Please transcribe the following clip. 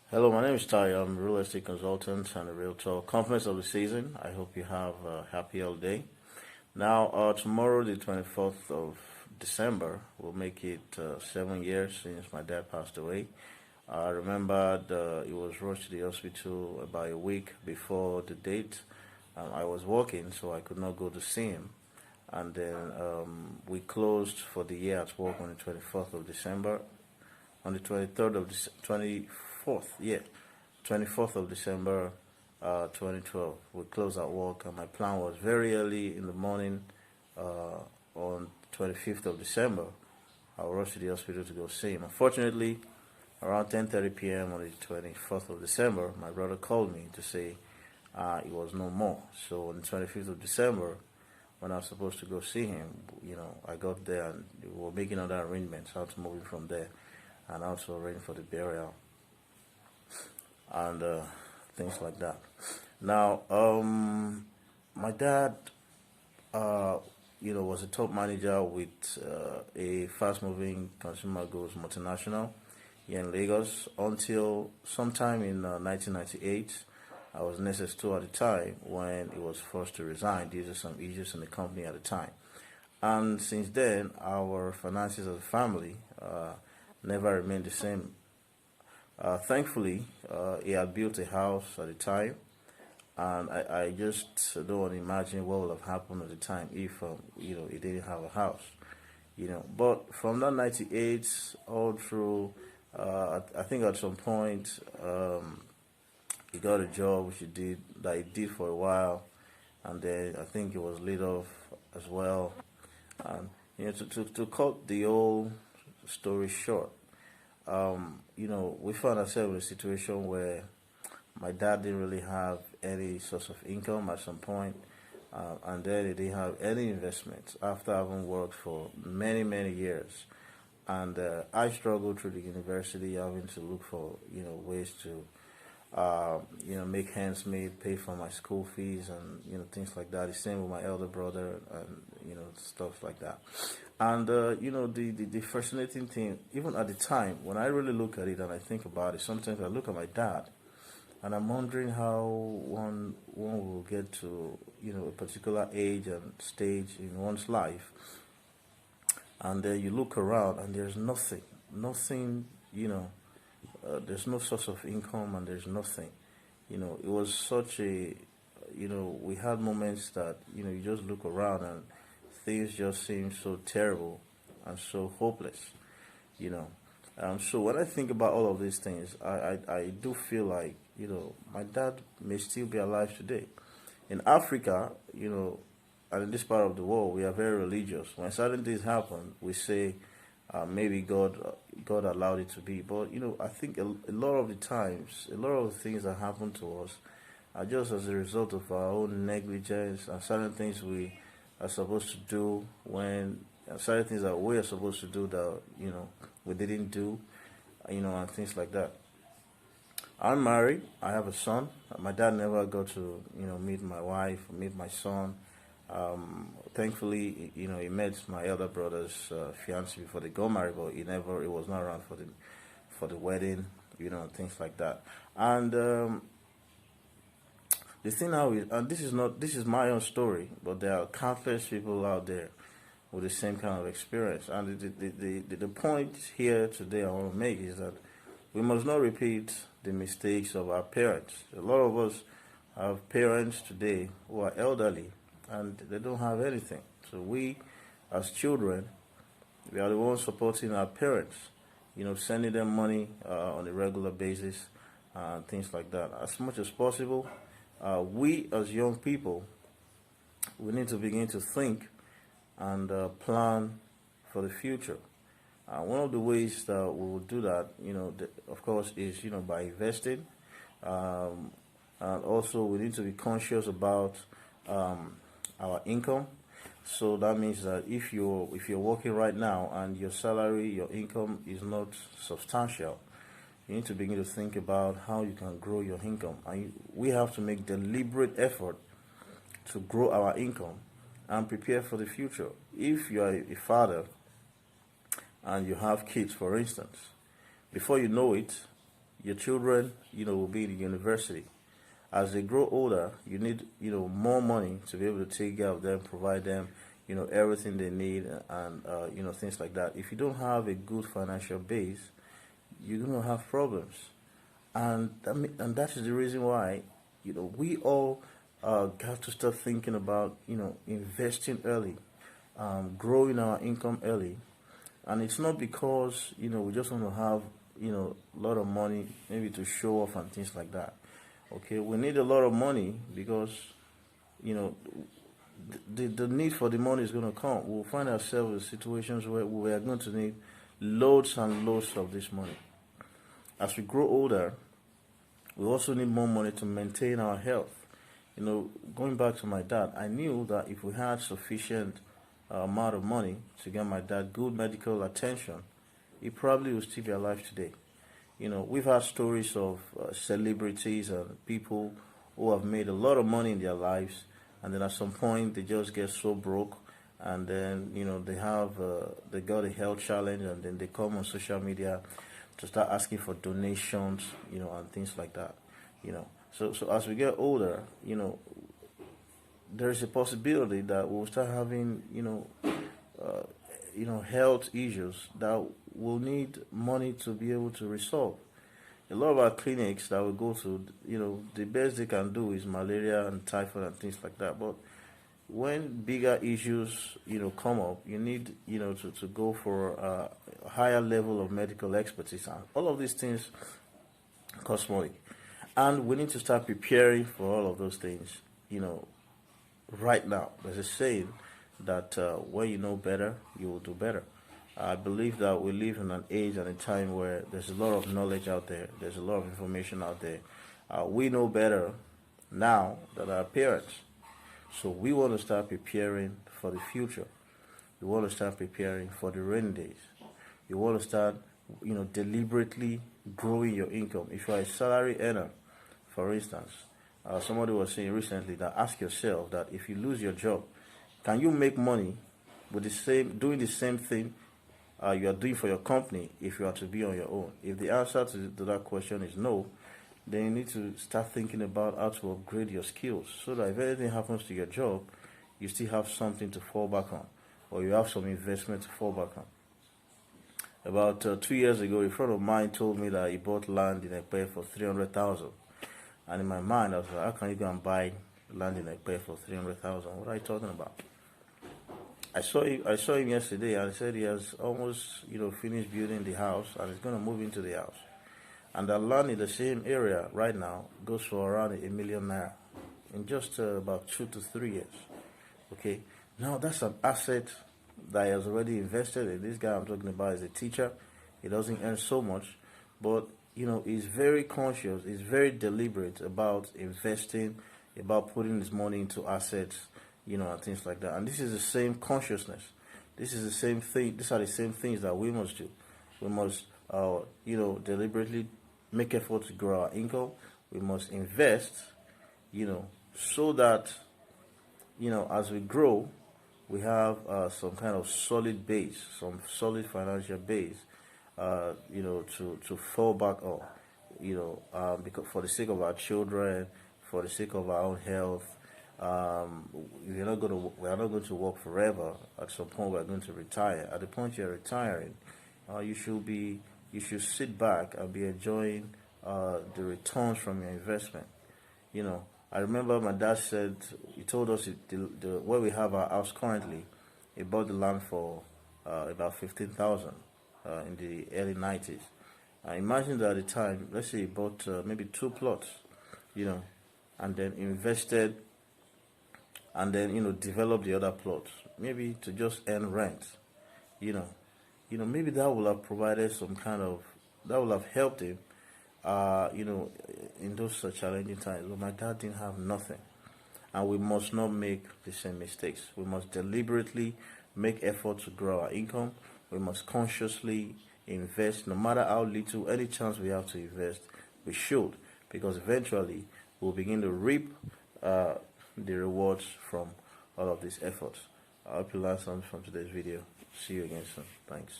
Hello, my name is Ty. I'm a real estate consultant and a realtor. Compliments of the season. I hope you have a happy holiday. Now, tomorrow, the 24th of December, will make it 7 years since my dad passed away. I remember he was rushed to the hospital about a week before the date. I was working, so I could not go to see him. And then we closed for the year at work on the 24th of December. On the 23rd of 24th, yeah, 24th of December 2012. We closed at work, and my plan was very early in the morning on 25th of December. I rushed to the hospital to go see him. Unfortunately, around 10:30 p.m. on the 24th of December, my brother called me to say he was no more. So on the 25th of December, when I was supposed to go see him, I got there and we were making other arrangements how to move him from there, and also arrange for the burial and things like that. Now, my dad, was a top manager with a fast-moving consumer goods multinational here in Lagos until sometime in 1998. I was in SS2 at the time when he was forced to resign due to some issues in the company at the time. And since then, our finances as a family never remained the same. Thankfully, he had built a house at the time, and I just don't want to imagine what would have happened at the time if he didn't have a house. But from that 98 all through, I think at some point he got a job which he did for a while, and then I think he was laid off as well. And to cut the whole story short, we found ourselves in a situation where my dad didn't really have any source of income at some point, and then he didn't have any investments after having worked for many, many years. And I struggled through the university, having to look for ways to make ends meet, pay for my school fees, and things like that. The same with my elder brother, and stuff like that. And the fascinating thing, even at the time, when I really look at it and I think about it, sometimes I look at my dad, and I'm wondering how one will get to a particular age and stage in one's life, and then you look around and there's nothing. There's no source of income and there's nothing. It was such we had moments that, you just look around and things just seem so terrible and so hopeless, you know. So when I think about all of these things, I do feel like, my dad may still be alive today. In Africa, and in this part of the world, we are very religious. When certain things happen, we say, maybe God allowed it to be. But I think a lot of the times, a lot of the things that happen to us are just as a result of our own negligence and certain things we are supposed to do when certain things that we are supposed to do that we didn't do, and things like that. I'm married. I have a son. My dad never got to meet my wife, meet my son. Thankfully, he met my elder brother's fiance before they got married, but he was not around for the wedding, and things like that. And the thing now is, and this is my own story, but there are countless people out there with the same kind of experience. And the point here today I want to make is that we must not repeat the mistakes of our parents. A lot of us have parents today who are elderly and they don't have anything. So we, as children, we are the ones supporting our parents, sending them money on a regular basis, things like that. As much as possible, we as young people, we need to begin to think and plan for the future. One of the ways that we will do that, of course, is by investing, and also we need to be conscious about our income. So that means that if you're working right now and your salary, your income is not substantial, you need to begin to think about how you can grow your income. And we have to make deliberate effort to grow our income and prepare for the future. If you are a father and you have kids, for instance, before you know it, your children, will be in university. As they grow older, you need, more money to be able to take care of them, provide them, everything they need, and things like that. If you don't have a good financial base, you're gonna have problems, and that is the reason why, we all got to start thinking about, investing early, growing our income early, and it's not because we just want to have a lot of money maybe to show off and things like that. Okay, we need a lot of money because you know the need for the money is going to come. We'll find ourselves in situations where we are going to need loads and loads of this money. As we grow older, we also need more money to maintain our health. Going back to my dad, I knew that if we had sufficient amount of money to get my dad good medical attention, he probably would still be alive today. We've had stories of celebrities and people who have made a lot of money in their lives, and then at some point they just get so broke, and then they got a health challenge, and then they come on social media to start asking for donations, and things like that. So as we get older, there is a possibility that we'll start having health issues that will need money to be able to resolve. A lot of our clinics that we go to, the best they can do is malaria and typhoid and things like that. But when bigger issues, come up, you need, to go for a higher level of medical expertise. And all of these things cost money. And we need to start preparing for all of those things, right now. There's a saying that when you know better, you will do better. I believe that we live in an age and a time where there's a lot of knowledge out there. There's a lot of information out there. We know better now than our parents. So we want to start preparing for the future. You want to start preparing for the rainy days. You want to start, deliberately growing your income. If you are a salary earner, for instance, somebody was saying recently that ask yourself that if you lose your job, can you make money with doing the same thing you are doing for your company if you are to be on your own? If the answer to that question is no, then you need to start thinking about how to upgrade your skills so that if anything happens to your job, you still have something to fall back on, or you have some investment to fall back on. About 2 years ago, a friend of mine told me that he bought land in Ekpe for 300,000, and in my mind, I was like, how can you go and buy land in Ekpe for 300,000? What are you talking about? I saw him yesterday, and he said he has almost finished building the house and is going to move into the house. And the land in the same area right now goes for around ₦1 million in just about 2 to 3 years. Okay, now that's an asset that he has already invested in. This guy I'm talking about is a teacher. He doesn't earn so much, but he's very conscious. He's very deliberate about investing, about putting his money into assets, and things like that. And this is the same consciousness. This is the same thing. These are the same things that we must do. We must, deliberately make effort to grow our income. We must invest, so that, as we grow, we have some kind of solid base, some solid financial base, to fall back on, because for the sake of our children, for the sake of our own health. We are not going to work forever. At some point, we are going to retire. At the point you are retiring, you should sit back and be enjoying the returns from your investment. I remember my dad said, he told us where we have our house currently, he bought the land for about 15,000 in the early 90s. Imagine that at the time, let's say he bought maybe 2 plots, and then invested, and then develop the other plots, maybe to just earn rent. Maybe that will have provided that will have helped him, in those challenging times. But my dad didn't have nothing, and we must not make the same mistakes. We must deliberately make effort to grow our income. We must consciously invest, no matter how little. Any chance we have to invest, we should, because eventually we'll begin to reap the rewards from all of these efforts. I hope you learned something from today's video. See you again soon. Thanks.